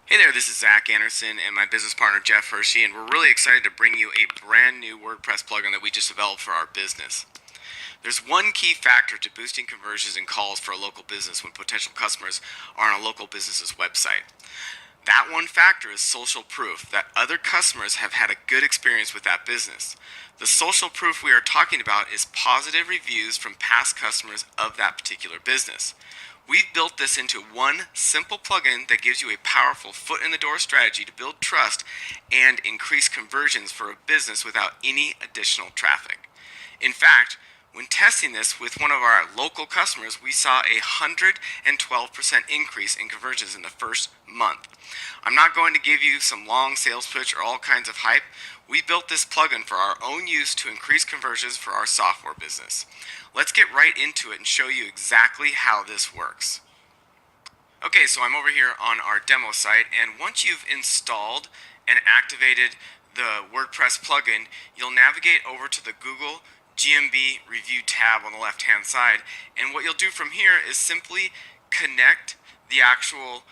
Hey there, this is Zach Anderson and my business partner Jeff Hershey, and we're really excited to bring you a brand new WordPress plugin that we just developed for our business. There's one key factor to boosting conversions and calls for a local business when potential customers are on a local business's website. That one factor is social proof that other customers have had a good experience with that business. The social proof we are talking about is positive reviews from past customers of that particular business. We've built this into one simple plugin that gives you a powerful foot in the door strategy to build trust and increase conversions for a business without any additional traffic. In fact, when testing this with one of our local customers, we saw a 112% increase in conversions in the first month. I'm not going to give you some long sales pitch or all kinds of hype. We built this plugin for our own use to increase conversions for our software business. Let's get right into it and show you exactly how this works. Okay, so I'm over here on our demo site, and once you've installed and activated the WordPress plugin, you'll navigate over to the Google GMB review tab on the left hand side, and what you'll do from here is simply connect the actual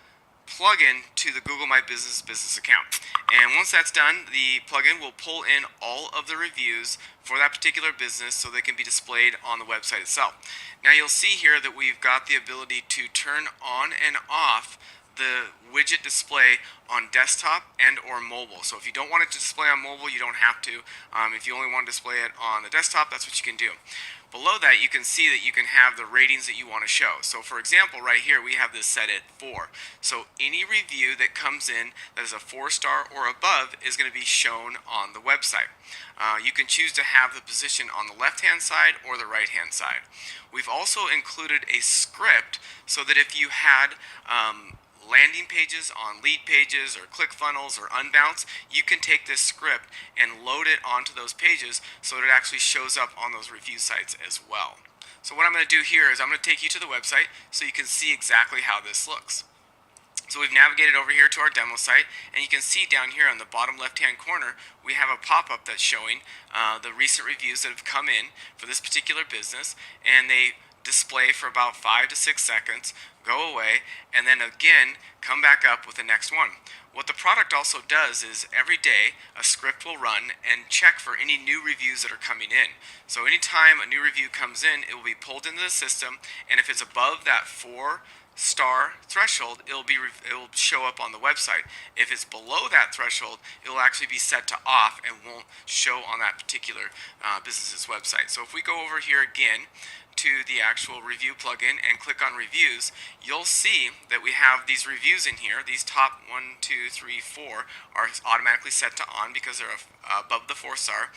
plugin to the Google My Business account. And once that's done, the plugin will pull in all of the reviews for that particular business so they can be displayed on the website itself. Now you'll see here that we've got the ability to turn on and off the widget display on desktop and or mobile. So if you don't want it to display on mobile, you don't have to. If you only want to display it on the desktop, that's what you can do. Below that, you can see that you can have the ratings that you want to show. So for example, right here, we have this set at 4. So any review that comes in that is a 4-star or above is going to be shown on the website. You can choose to have the position on the left-hand side or the right-hand side. We've also included a script so that if you had landing pages on lead pages or ClickFunnels or Unbounce, you can take this script and load it onto those pages so that it actually shows up on those review sites as well. So what I'm going to do here is I'm going to take you to the website so you can see exactly how this looks. So we've navigated over here to our demo site, and you can see down here on the bottom left hand corner we have a pop-up that's showing the recent reviews that have come in for this particular business, and they display for about 5 to 6 seconds, go away, and then again come back up with the next one. What the product also does is every day a script will run and check for any new reviews that are coming in. So anytime a new review comes in, it will be pulled into the system, and if it's above that 4-star threshold, it will show up on the website. If it's below that threshold, it will actually be set to off and won't show on that particular business's website. So if we go over here again to the actual review plugin and click on reviews, you'll see that we have these reviews in here. These top 1, 2, 3, 4 are automatically set to on because they're above the 4-star.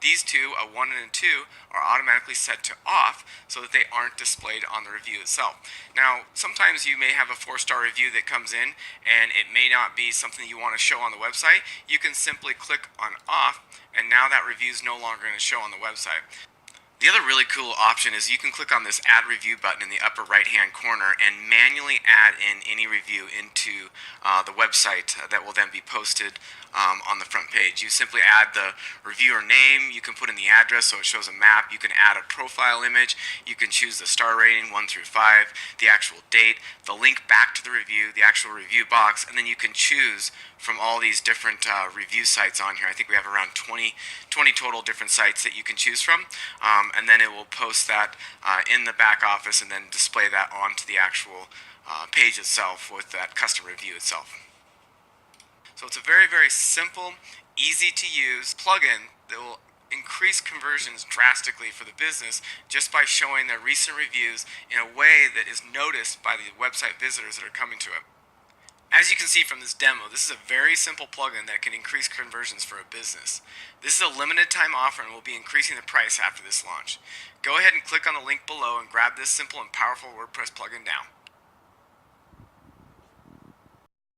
These two, a 1 and a 2, are automatically set to off so that they aren't displayed on the review itself. Now, sometimes you may have a 4-star review that comes in and it may not be something you want to show on the website. You can simply click on off, and now that review is no longer going to show on the website. The other really cool option is you can click on this add review button in the upper right hand corner and manually add in any review into the website that will then be posted on the front page. You simply add the reviewer name, you can put in the address so it shows a map, you can add a profile image, you can choose the star rating 1 through 5, the actual date, the link back to the review, the actual review box, and then you can choose from all these different review sites on here. I think we have around 20 total different sites that you can choose from, and then it will post that in the back office and then display that onto the actual page itself with that custom review itself. So it's a very, very simple, easy to use plugin that will increase conversions drastically for the business just by showing their recent reviews in a way that is noticed by the website visitors that are coming to it. As you can see from this demo, this is a very simple plugin that can increase conversions for a business. This is a limited time offer and will be increasing the price after this launch. Go ahead and click on the link below and grab this simple and powerful WordPress plugin now.